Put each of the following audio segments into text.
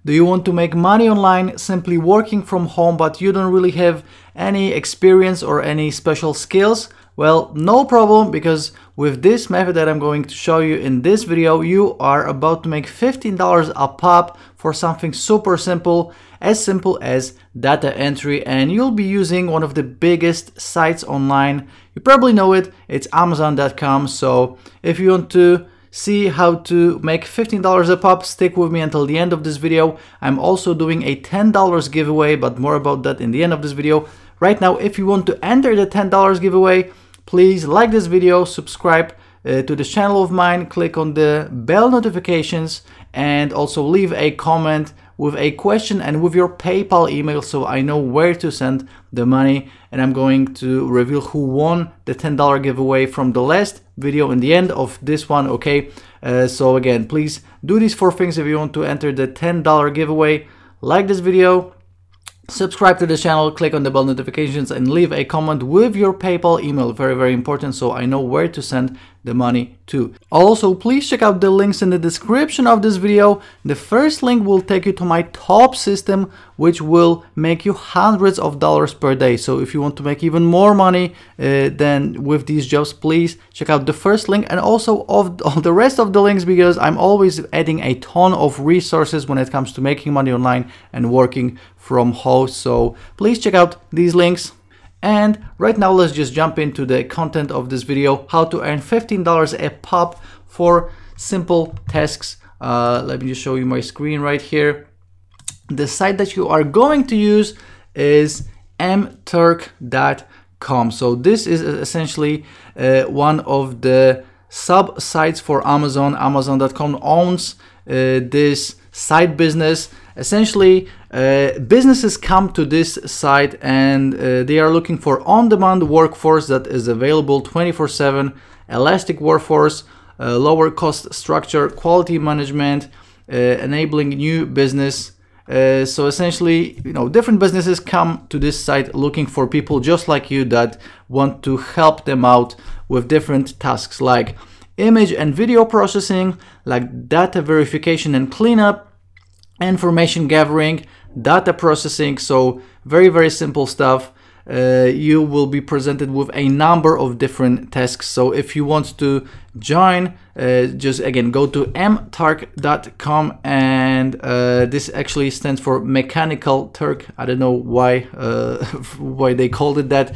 Do you want to make money online simply working from home, but you don't really have any experience or any special skills? Well, no problem, because with this method that I'm going to show you in this video, you are about to make $15 a pop for something super simple as data entry, and you'll be using one of the biggest sites online. You probably know it, it's Amazon.com. So if you want to see how to make $15 a pop, stick with me until the end of this video. I'm also doing a $10 giveaway, but more about that in the end of this video. Right now, if you want to enter the $10 giveaway, please like this video, subscribe to this channel of mine, click on the bell notifications, and also leave a comment with a question and with your PayPal email so I know where to send the money. And I'm going to reveal who won the $10 giveaway from the last video in the end of this one, okay? So again, please do these 4 things if you want to enter the $10 giveaway. Like this video, subscribe to the channel, click on the bell notifications, and leave a comment with your PayPal email. Very, very important, so I know where to send the money to. Also, please check out the links in the description of this video. The first link will take you to my top system, which will make you hundreds of dollars per day. So if you want to make even more money than with these jobs, please check out the first link and also of the rest of the links, because I'm always adding a ton of resources when it comes to making money online and working from home. So please check out these links. And right now, let's just jump into the content of this video, how to earn $15 a pop for simple tasks. Let me just show you my screen right here. The site that you are going to use is mturk.com. So this is essentially one of the sub sites for Amazon. Amazon.com owns this side business. Essentially, businesses come to this site and they are looking for on-demand workforce that is available 24/7, elastic workforce, lower cost structure, quality management, enabling new business. So essentially, different businesses come to this site looking for people just like you that want to help them out with different tasks like image and video processing, like data verification and cleanup, information gathering, data processing. So very, very simple stuff. You will be presented with a number of different tasks. So if you want to join, just again go to mturk.com, and this actually stands for Mechanical Turk. I don't know why why they called it that.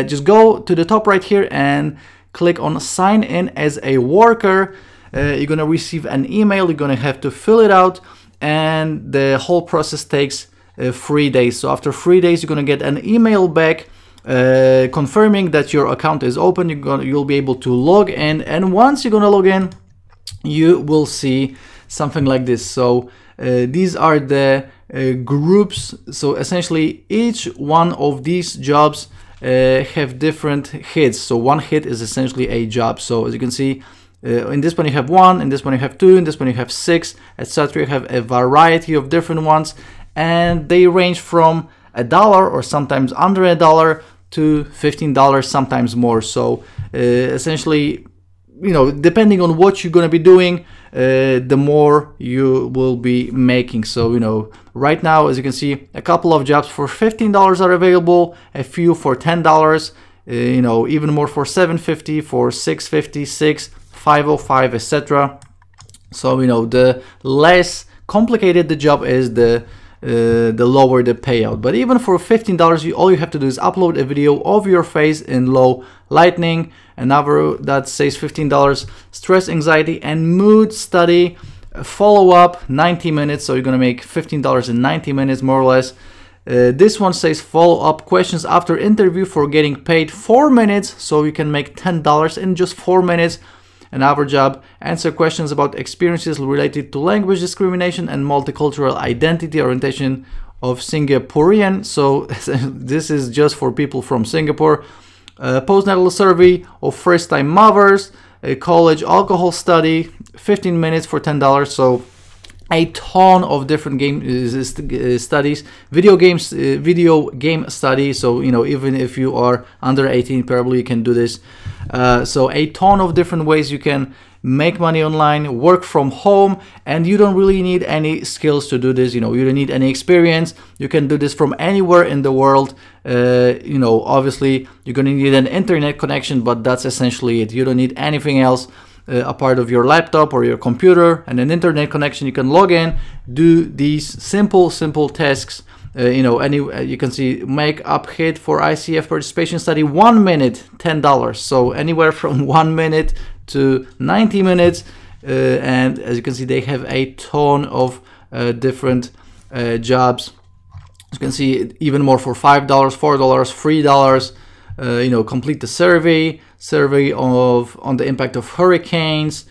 Just go to the top right here and click on sign in as a worker. You're gonna receive an email, you're gonna have to fill it out, and the whole process takes 3 days. So after 3 days, you're gonna get an email back confirming that your account is open. You'll be able to log in, and once you're gonna log in, you will see something like this. So these are the groups. So essentially, each one of these jobs have different hits. So one hit is essentially a job. So as you can see, in this one you have 1, in this one you have 2, in this one you have 6, etc. You have a variety of different ones, and they range from $1 or sometimes under $1 to $15, sometimes more. So essentially, depending on what you're going to be doing, the more you will be making. So right now, as you can see, a couple of jobs for $15 are available, a few for $10, even more for $7.50, for $6.50, $6, $5.05, etc. So the less complicated the job is, the lower the payout. But even for $15, all you have to do is upload a video of your face in low lighting. Another that says $15, stress, anxiety, and mood study, follow-up 90 minutes. So you're gonna make $15 in 90 minutes, more or less. This one says follow-up questions after interview for getting paid 4 minutes. So you can make $10 in just 4 minutes. Another job, answer questions about experiences related to language discrimination and multicultural identity orientation of Singaporean. So this is just for people from Singapore. Postnatal survey of first-time mothers, a college alcohol study, 15 minutes for $10. So a ton of different game studies, video game studies. So even if you are under 18, probably you can do this. So a ton of different ways you can make money online, work from home, and you don't really need any skills to do this. You know, you don't need any experience. You can do this from anywhere in the world. You know, obviously you're going to need an internet connection, but that's essentially it. You don't need anything else. A part of your laptop or your computer and an internet connection. You can log in, do these simple tasks. You know, you can see make up hit for ICF participation study 1 minute, $10. So anywhere from 1 minute to 90 minutes. And as you can see, they have a ton of different jobs. You can see even more for $5, $4, $3. You know, complete the survey on the impact of hurricanes,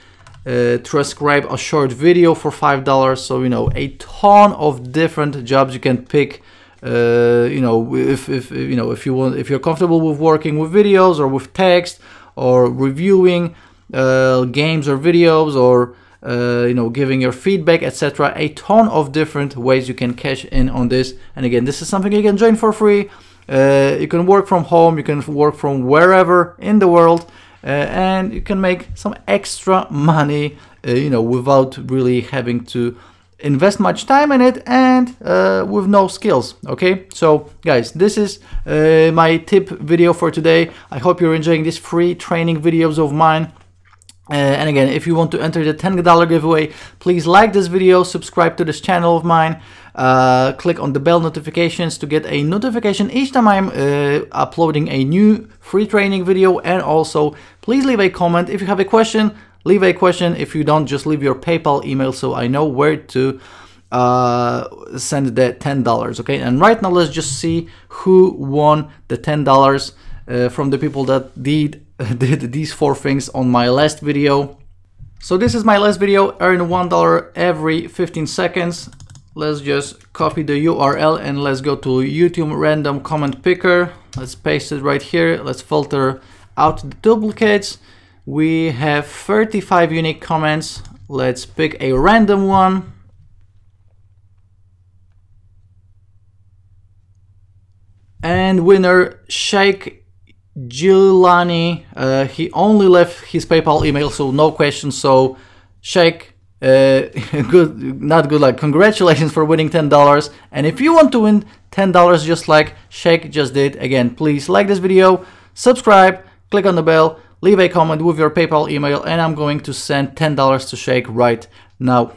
transcribe a short video for $5. So, you know, a ton of different jobs you can pick. You know, if you know, if you're comfortable with working with videos or with text or reviewing games or videos or you know, giving your feedback, etc. A ton of different ways you can cash in on this. And again, this is something you can join for free. You can work from home, you can work from wherever in the world, and you can make some extra money, you know, without really having to invest much time in it and with no skills. Okay, so guys, this is my tip video for today. I hope you're enjoying these free training videos of mine. And again, if you want to enter the $10 giveaway, please like this video, subscribe to this channel of mine, click on the bell notifications to get a notification each time I'm uploading a new free training video. And also, please leave a comment. If you have a question, leave a question. If you don't, just leave your PayPal email so I know where to send the $10. Okay, and right now let's just see who won the $10 from the people that did these 4 things on my last video. So this is my last video, earn $1 every 15 seconds. Let's just copy the URL and let's go to YouTube random comment picker. Let's paste it right here. Let's filter out the duplicates. We have 35 unique comments. Let's pick a random one. And winner, Sheikh Giuliani, he only left his PayPal email, so no questions. So Sheikh, not good luck. Congratulations for winning $10. And if you want to win $10 just like Sheikh just did, again, please like this video, subscribe, click on the bell, leave a comment with your PayPal email, and I'm going to send $10 to Sheikh right now.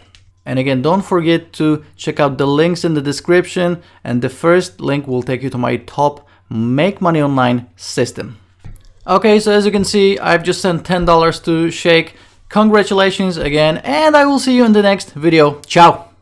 And again, don't forget to check out the links in the description, and the first link will take you to my top Make Money Online system. Okay, so as you can see, I've just sent $10 to Sheikh. Congratulations again, and I will see you in the next video. Ciao!